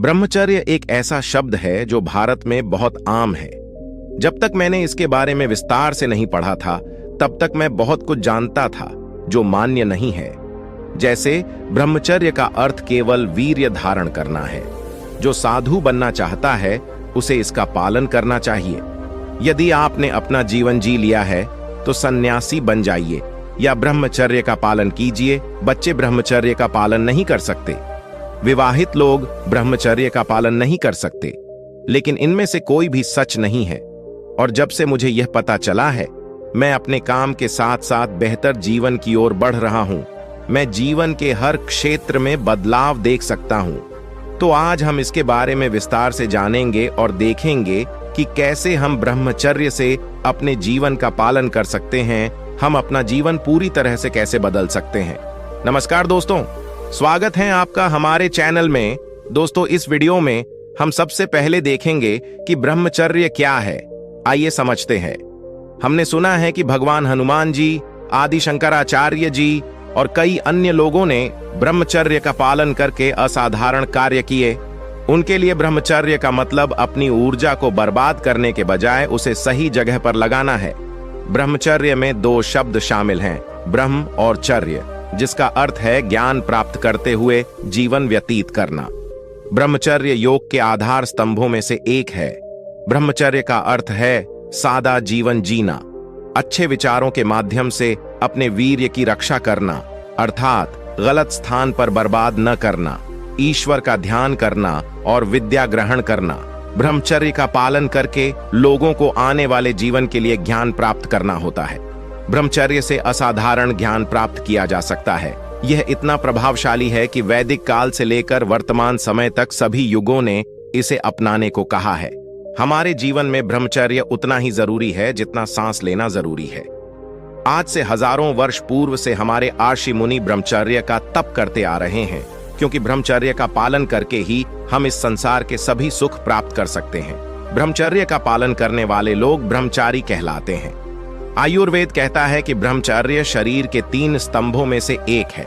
ब्रह्मचर्य एक ऐसा शब्द है जो भारत में बहुत आम है। जब तक मैंने इसके बारे में विस्तार से नहीं पढ़ा था, तब तक मैं बहुत कुछ जानता था जो मान्य नहीं है। जैसे ब्रह्मचर्य का अर्थ केवल वीर्य धारण करना है। जो साधु बनना चाहता है उसे इसका पालन करना चाहिए। यदि आपने अपना जीवन जी लिया है तो सन्यासी बन जाइए या ब्रह्मचर्य का पालन कीजिए। बच्चे ब्रह्मचर्य का पालन नहीं कर सकते, विवाहित लोग ब्रह्मचर्य का पालन नहीं कर सकते, लेकिन इनमें से कोई भी सच नहीं है। और जब से मुझे यह पता चला है, मैं अपने काम के साथ साथ बेहतर जीवन की ओर बढ़ रहा हूं। मैं जीवन के हर क्षेत्र में बदलाव देख सकता हूं। तो आज हम इसके बारे में विस्तार से जानेंगे और देखेंगे कि कैसे हम ब्रह्मचर्य से अपने जीवन का पालन कर सकते हैं, हम अपना जीवन पूरी तरह से कैसे बदल सकते हैं। नमस्कार दोस्तों, स्वागत है आपका हमारे चैनल में। दोस्तों, इस वीडियो में हम सबसे पहले देखेंगे कि ब्रह्मचर्य क्या है। आइए समझते हैं। हमने सुना है कि भगवान हनुमान जी, आदि शंकराचार्य जी और कई अन्य लोगों ने ब्रह्मचर्य का पालन करके असाधारण कार्य किए। उनके लिए ब्रह्मचर्य का मतलब अपनी ऊर्जा को बर्बाद करने के बजाय उसे सही जगह पर लगाना है। ब्रह्मचर्य में दो शब्द शामिल हैं, ब्रह्म और चर्य, जिसका अर्थ है ज्ञान प्राप्त करते हुए जीवन व्यतीत करना। ब्रह्मचर्य योग के आधार स्तंभों में से एक है। ब्रह्मचर्य का अर्थ है सादा जीवन जीना, अच्छे विचारों के माध्यम से अपने वीर्य की रक्षा करना, अर्थात गलत स्थान पर बर्बाद न करना, ईश्वर का ध्यान करना और विद्या ग्रहण करना। ब्रह्मचर्य का पालन करके लोगों को आने वाले जीवन के लिए ज्ञान प्राप्त करना होता है। ब्रह्मचर्य से असाधारण ज्ञान प्राप्त किया जा सकता है। यह इतना प्रभावशाली है कि वैदिक काल से लेकर वर्तमान समय तक सभी युगों ने इसे अपनाने को कहा है। हमारे जीवन में ब्रह्मचर्य उतना ही जरूरी है जितना सांस लेना जरूरी है। आज से हजारों वर्ष पूर्व से हमारे ऋषि मुनि ब्रह्मचर्य का तप करते आ रहे हैं, क्योंकि ब्रह्मचर्य का पालन करके ही हम इस संसार के सभी सुख प्राप्त कर सकते हैं। ब्रह्मचर्य का पालन करने वाले लोग ब्रह्मचारी कहलाते हैं। आयुर्वेद कहता है कि ब्रह्मचर्य शरीर के 3 स्तंभों में से एक है।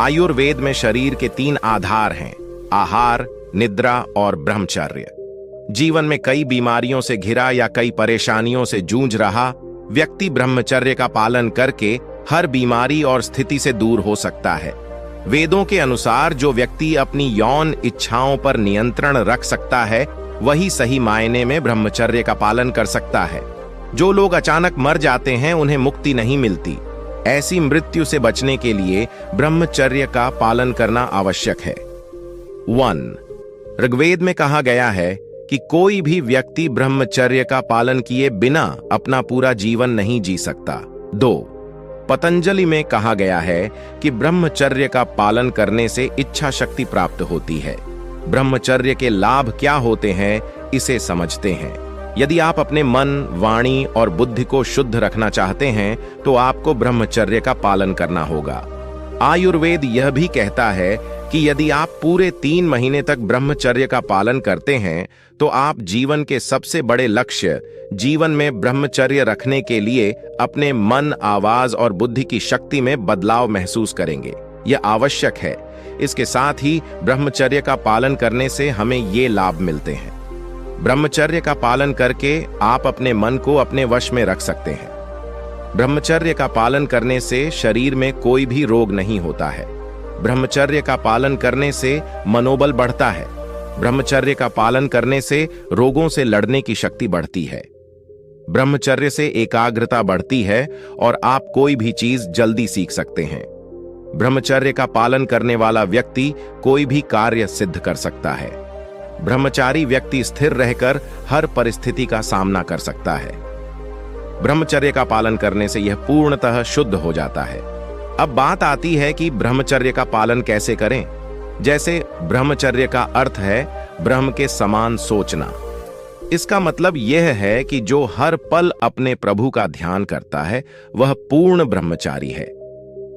आयुर्वेद में शरीर के 3 आधार हैं, आहार, निद्रा और ब्रह्मचर्य। जीवन में कई बीमारियों से घिरा या कई परेशानियों से जूझ रहा व्यक्ति ब्रह्मचर्य का पालन करके हर बीमारी और स्थिति से दूर हो सकता है। वेदों के अनुसार जो व्यक्ति अपनी यौन इच्छाओं पर नियंत्रण रख सकता है, वही सही मायने में ब्रह्मचर्य का पालन कर सकता है। जो लोग अचानक मर जाते हैं, उन्हें मुक्ति नहीं मिलती। ऐसी मृत्यु से बचने के लिए ब्रह्मचर्य का पालन करना आवश्यक है। 1. ऋग्वेद में कहा गया है कि कोई भी व्यक्ति ब्रह्मचर्य का पालन किए बिना अपना पूरा जीवन नहीं जी सकता। 2. पतंजलि में कहा गया है कि ब्रह्मचर्य का पालन करने से इच्छा शक्ति प्राप्त होती है। ब्रह्मचर्य के लाभ क्या होते हैं, इसे समझते हैं। यदि आप अपने मन, वाणी और बुद्धि को शुद्ध रखना चाहते हैं, तो आपको ब्रह्मचर्य का पालन करना होगा। आयुर्वेद यह भी कहता है कि यदि आप पूरे 3 महीने तक ब्रह्मचर्य का पालन करते हैं, तो आप जीवन के सबसे बड़े लक्ष्य, जीवन में ब्रह्मचर्य रखने के लिए अपने मन, आवाज और बुद्धि की शक्ति में बदलाव महसूस करेंगे। यह आवश्यक है। इसके साथ ही ब्रह्मचर्य का पालन करने से हमें ये लाभ मिलते हैं। ब्रह्मचर्य का पालन करके आप अपने मन को अपने वश में रख सकते हैं। ब्रह्मचर्य का पालन करने से शरीर में कोई भी रोग नहीं होता है। ब्रह्मचर्य का पालन करने से मनोबल बढ़ता है। ब्रह्मचर्य का पालन करने से रोगों से लड़ने की शक्ति बढ़ती है। ब्रह्मचर्य से एकाग्रता बढ़ती है और आप कोई भी चीज जल्दी सीख सकते हैं। ब्रह्मचर्य का पालन करने वाला व्यक्ति कोई भी कार्य सिद्ध कर सकता है। ब्रह्मचारी व्यक्ति स्थिर रहकर हर परिस्थिति का सामना कर सकता है। ब्रह्मचर्य का पालन करने से यह पूर्णतः शुद्ध हो जाता है। अब बात आती है कि ब्रह्मचर्य का पालन कैसे करें। जैसे ब्रह्मचर्य का अर्थ है ब्रह्म के समान सोचना। इसका मतलब यह है कि जो हर पल अपने प्रभु का ध्यान करता है, वह पूर्ण ब्रह्मचारी है।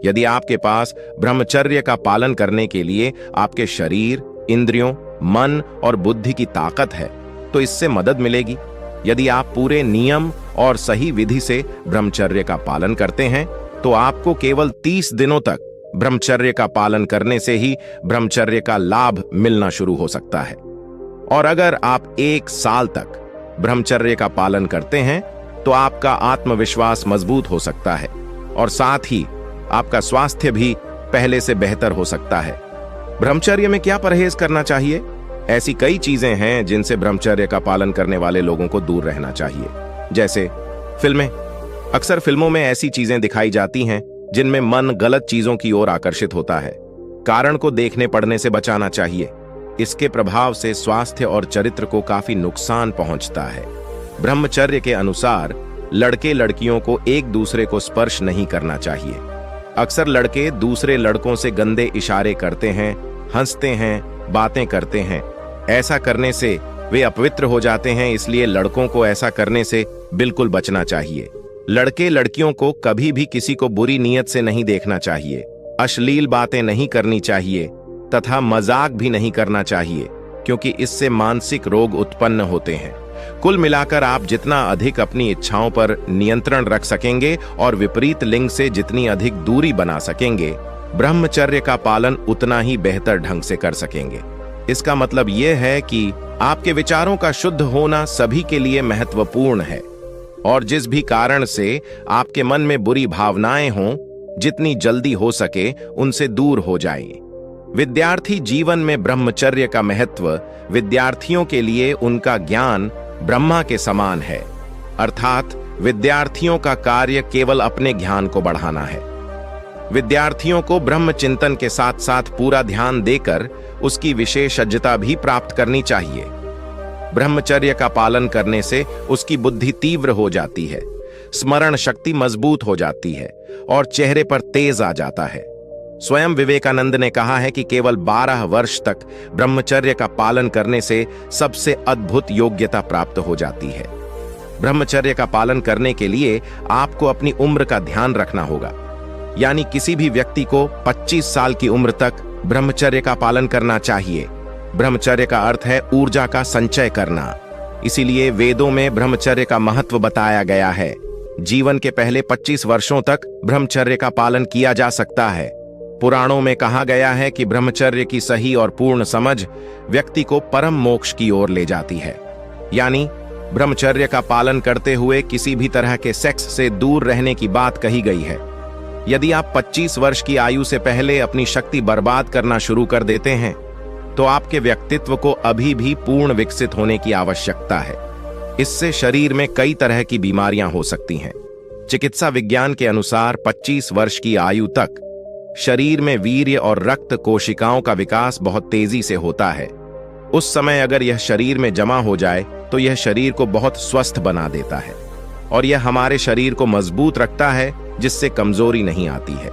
यदि आपके पास ब्रह्मचर्य का पालन करने के लिए आपके शरीर, इंद्रियों, मन और बुद्धि की ताकत है, तो इससे मदद मिलेगी। यदि आप पूरे नियम और सही विधि से ब्रह्मचर्य का पालन करते हैं, तो आपको केवल 30 दिनों तक ब्रह्मचर्य का पालन करने से ही ब्रह्मचर्य का लाभ मिलना शुरू हो सकता है। और अगर आप 1 साल तक ब्रह्मचर्य का पालन करते हैं तो आपका आत्मविश्वास मजबूत हो सकता है और साथ ही आपका स्वास्थ्य भी पहले से बेहतर हो सकता है। ब्रह्मचर्य में क्या परहेज करना चाहिए? ऐसी कई चीजें हैं जिनसे ब्रह्मचर्य का पालन करने वाले लोगों को दूर रहना चाहिए। जैसे फिल्में। अक्सर फिल्मों में ऐसी चीजें दिखाई जाती हैं जिनमें मन गलत चीजों की ओर आकर्षित होता है। कारण को देखने पढ़ने से बचाना चाहिए। इसके प्रभाव से स्वास्थ्य और चरित्र को काफी नुकसान पहुंचता है। ब्रह्मचर्य के अनुसार लड़के लड़कियों को एक दूसरे को स्पर्श नहीं करना चाहिए। अक्सर लड़के दूसरे लड़कों से गंदे इशारे करते हैं, हंसते हैं, बातें करते हैं। ऐसा करने से वे अपवित्र हो जाते हैं, इसलिए लड़कों को ऐसा करने से बिल्कुल बचना चाहिए। लड़के लड़कियों को कभी भी किसी को बुरी नीयत से नहीं देखना चाहिए। अश्लील बातें नहीं करनी चाहिए तथा मजाक भी नहीं करना चाहिए, क्योंकि इससे मानसिक रोग उत्पन्न होते हैं। कुल मिलाकर आप जितना अधिक अपनी इच्छाओं पर नियंत्रण रख सकेंगे और विपरीत लिंग से जितनी अधिक दूरी बना सकेंगे, ब्रह्मचर्य का पालन उतना ही बेहतर ढंग से कर सकेंगे। इसका मतलब यह है कि आपके विचारों का शुद्ध होना सभी के लिए महत्वपूर्ण है और जिस भी कारण से आपके मन में बुरी भावनाएं हों, जितनी जल्दी हो सके उनसे दूर हो जाएं। विद्यार्थी जीवन में ब्रह्मचर्य का महत्व विद्यार्थियों के लिए उनका ज्ञान ब्रह्मा के समान है, अर्थात विद्यार्थियों का कार्य केवल अपने ज्ञान को बढ़ाना है। विद्यार्थियों को ब्रह्म चिंतन के साथ साथ पूरा ध्यान देकर उसकी विशेषज्ञता भी प्राप्त करनी चाहिए। ब्रह्मचर्य का पालन करने से उसकी बुद्धि तीव्र हो जाती है, स्मरण शक्ति मजबूत हो जाती है और चेहरे पर तेज आ जाता है। स्वयं विवेकानंद ने कहा है कि केवल 12 वर्ष तक ब्रह्मचर्य का पालन करने से सबसे अद्भुत योग्यता प्राप्त हो जाती है। ब्रह्मचर्य का पालन करने के लिए आपको अपनी उम्र का ध्यान रखना होगा, यानी किसी भी व्यक्ति को 25 साल की उम्र तक ब्रह्मचर्य का पालन करना चाहिए। ब्रह्मचर्य का अर्थ है ऊर्जा का संचय करना, इसीलिए वेदों में ब्रह्मचर्य का महत्व बताया गया है। जीवन के पहले 25 वर्षों तक ब्रह्मचर्य का पालन किया जा सकता है। पुराणों में कहा गया है कि ब्रह्मचर्य की सही और पूर्ण समझ व्यक्ति को परम मोक्ष की ओर ले जाती है। यानी ब्रह्मचर्य का पालन करते हुए किसी भी तरह के सेक्स से दूर रहने की बात कही गई है। यदि आप 25 वर्ष की आयु से पहले अपनी शक्ति बर्बाद करना शुरू कर देते हैं तो आपके व्यक्तित्व को अभी भी पूर्ण विकसित होने की आवश्यकता है। इससे शरीर में कई तरह की बीमारियां हो सकती हैं। चिकित्सा विज्ञान के अनुसार 25 वर्ष की आयु तक शरीर में वीर्य और रक्त कोशिकाओं का विकास बहुत तेजी से होता है। उस समय अगर यह शरीर में जमा हो जाए तो यह शरीर को बहुत स्वस्थ बना देता है और यह हमारे शरीर को मजबूत रखता है, जिससे कमजोरी नहीं आती है।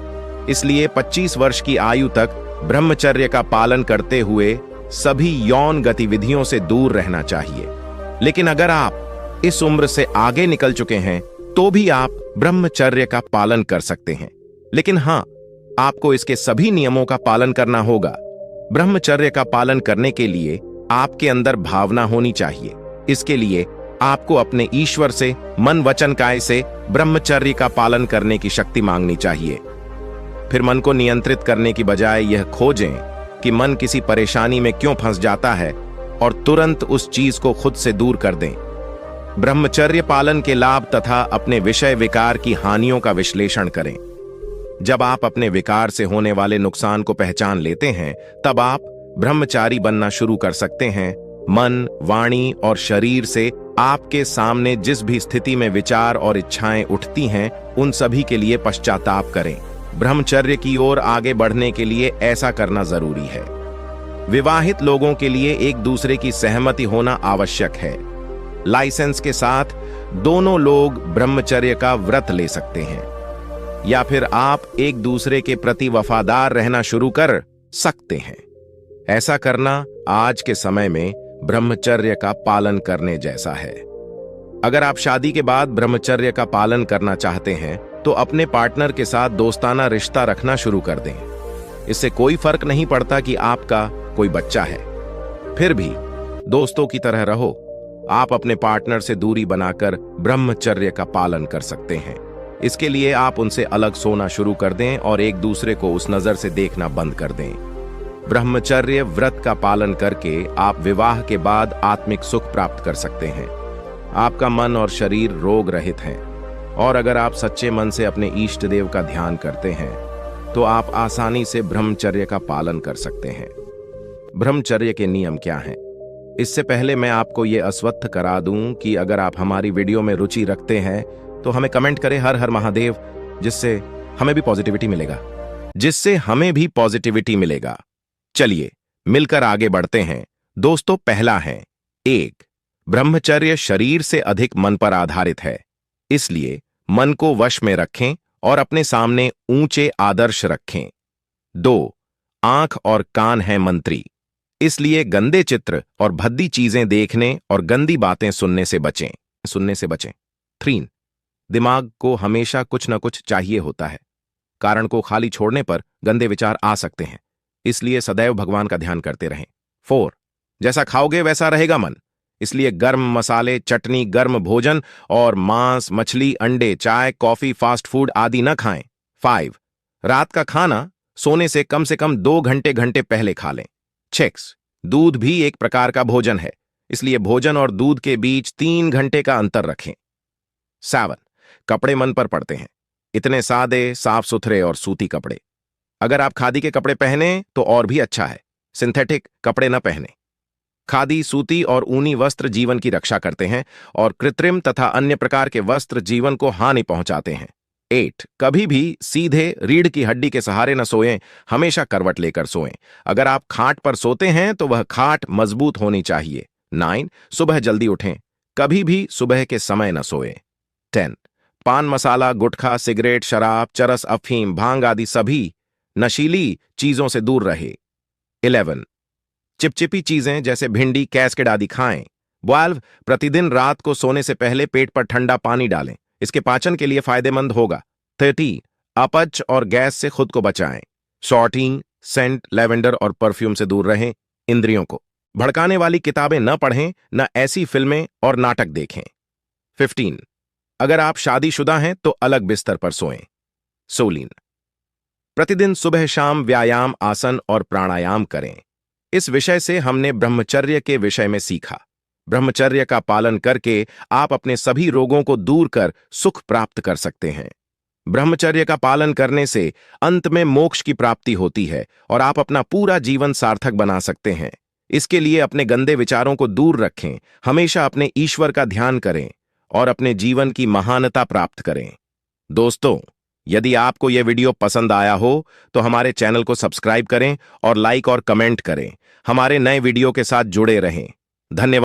इसलिए 25 वर्ष की आयु तक ब्रह्मचर्य का पालन करते हुए सभी यौन गतिविधियों से दूर रहना चाहिए। लेकिन अगर आप इस उम्र से आगे निकल चुके हैं तो भी आप ब्रह्मचर्य का पालन कर सकते हैं, लेकिन हां, आपको इसके सभी नियमों का पालन करना होगा। ब्रह्मचर्य का पालन करने के लिए आपके अंदर भावना होनी चाहिए। इसके लिए आपको अपने ईश्वर से मन वचन काया से ब्रह्मचर्य का पालन करने की शक्ति मांगनी चाहिए। फिर मन को नियंत्रित करने की बजाय यह खोजें कि मन किसी परेशानी में क्यों फंस जाता है और तुरंत उस चीज को खुद से दूर कर दें। ब्रह्मचर्य पालन के लाभ तथा अपने विषय विकार की हानियों का विश्लेषण करें। जब आप अपने विकार से होने वाले नुकसान को पहचान लेते हैं, तब आप ब्रह्मचारी बनना शुरू कर सकते हैं। मन, वाणी और शरीर से आपके सामने जिस भी स्थिति में विचार और इच्छाएं उठती हैं, उन सभी के लिए पश्चाताप करें। ब्रह्मचर्य की ओर आगे बढ़ने के लिए ऐसा करना जरूरी है। विवाहित लोगों के लिए एक दूसरे की सहमति होना आवश्यक है। लाइसेंस के साथ दोनों लोग ब्रह्मचर्य का व्रत ले सकते हैं, या फिर आप एक दूसरे के प्रति वफादार रहना शुरू कर सकते हैं। ऐसा करना आज के समय में ब्रह्मचर्य का पालन करने जैसा है। अगर आप शादी के बाद ब्रह्मचर्य का पालन करना चाहते हैं तो अपने पार्टनर के साथ दोस्ताना रिश्ता रखना शुरू कर दें। इससे कोई फर्क नहीं पड़ता कि आपका कोई बच्चा है, फिर भी दोस्तों की तरह रहो। आप अपने पार्टनर से दूरी बनाकर ब्रह्मचर्य का पालन कर सकते हैं। इसके लिए आप उनसे अलग सोना शुरू कर दें और एक दूसरे को उस नजर से देखना बंद कर दें। ब्रह्मचर्य व्रत का पालन करके आप विवाह के बाद आत्मिक सुख प्राप्त कर सकते हैं। आपका मन और शरीर रोग रहित हैं, और अगर आप सच्चे मन से अपने इष्ट देव का ध्यान करते हैं तो आप आसानी से ब्रह्मचर्य का पालन कर सकते हैं। ब्रह्मचर्य के नियम क्या हैं? इससे पहले मैं आपको ये आश्वस्त करा दूं कि अगर आप हमारी वीडियो में रुचि रखते हैं तो हमें कमेंट करें हर हर महादेव, जिससे हमें भी पॉजिटिविटी मिलेगा। चलिए मिलकर आगे बढ़ते हैं। दोस्तों, पहला है 1, ब्रह्मचर्य शरीर से अधिक मन पर आधारित है, इसलिए मन को वश में रखें और अपने सामने ऊंचे आदर्श रखें। 2, आंख और कान हैं मंत्री, इसलिए गंदे चित्र और भद्दी चीजें देखने और गंदी बातें सुनने से बचें। 3, दिमाग को हमेशा कुछ न कुछ चाहिए होता है, कारण को खाली छोड़ने पर गंदे विचार आ सकते हैं, इसलिए सदैव भगवान का ध्यान करते रहें। 4, जैसा खाओगे वैसा रहेगा मन, इसलिए गर्म मसाले, चटनी, गर्म भोजन और मांस, मछली, अंडे, चाय, कॉफी, फास्ट फूड आदि न खाएं। 5, रात का खाना सोने से कम 2 घंटे पहले खा लें। 6, दूध भी एक प्रकार का भोजन है, इसलिए भोजन और दूध के बीच 3 घंटे का अंतर रखें। 7, कपड़े मन पर पड़ते हैं, इतने सादे, साफ सुथरे और सूती कपड़े। अगर आप खादी के कपड़े पहने तो और भी अच्छा है, सिंथेटिक कपड़े न पहने। खादी, सूती और ऊनी वस्त्र जीवन की रक्षा करते हैं और कृत्रिम तथा अन्य प्रकार के वस्त्र जीवन को हानि पहुंचाते हैं। 8, कभी भी सीधे रीढ़ की हड्डी के सहारे न सोएं, हमेशा करवट लेकर सोएं। अगर आप खाट पर सोते हैं तो वह खाट मजबूत होनी चाहिए। 9, सुबह जल्दी उठें, कभी भी सुबह के समय न सोएं। 10, पान मसाला, गुटखा, सिगरेट, शराब, चरस, अफीम, भांग आदि सभी नशीली चीजों से दूर रहे। 11, चिपचिपी चीजें जैसे भिंडी, कैस्केड आदि खाएं। 12, प्रतिदिन रात को सोने से पहले पेट पर ठंडा पानी डालें, इसके पाचन के लिए फायदेमंद होगा। 13, अपच और गैस से खुद को बचाएं। 14, सेंट, लेवेंडर और परफ्यूम से दूर रहें। इंद्रियों को भड़काने वाली किताबें न पढ़ें, न ऐसी फिल्में और नाटक देखें। 15, अगर आप शादीशुदा हैं तो अलग बिस्तर पर सोएं। 16, प्रतिदिन सुबह शाम व्यायाम, आसन और प्राणायाम करें। इस विषय से हमने ब्रह्मचर्य के विषय में सीखा। ब्रह्मचर्य का पालन करके आप अपने सभी रोगों को दूर कर सुख प्राप्त कर सकते हैं। ब्रह्मचर्य का पालन करने से अंत में मोक्ष की प्राप्ति होती है और आप अपना पूरा जीवन सार्थक बना सकते हैं। इसके लिए अपने गंदे विचारों को दूर रखें, हमेशा अपने ईश्वर का ध्यान करें और अपने जीवन की महानता प्राप्त करें। दोस्तों, यदि आपको यह वीडियो पसंद आया हो तो हमारे चैनल को सब्सक्राइब करें और लाइक और कमेंट करें। हमारे नए वीडियो के साथ जुड़े रहें। धन्यवाद।